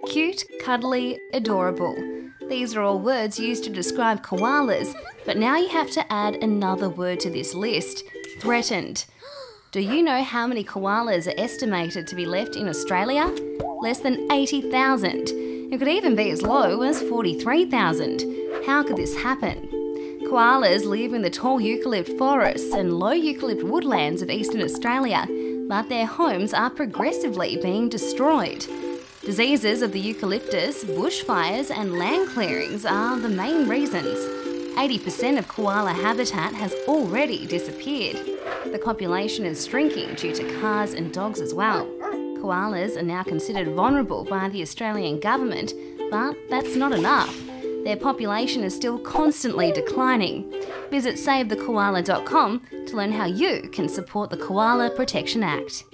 Cute, cuddly, adorable. These are all words used to describe koalas, but now you have to add another word to this list: threatened. Do you know how many koalas are estimated to be left in Australia? Less than 80,000. It could even be as low as 43,000. How could this happen? Koalas live in the tall eucalypt forests and low eucalypt woodlands of eastern Australia, but their homes are progressively being destroyed. Diseases of the eucalyptus, bushfires and land clearings are the main reasons. 80% of koala habitat has already disappeared. The population is shrinking due to cars and dogs as well. Koalas are now considered vulnerable by the Australian government, but that's not enough. Their population is still constantly declining. Visit SaveTheKoala.com to learn how you can support the Koala Protection Act.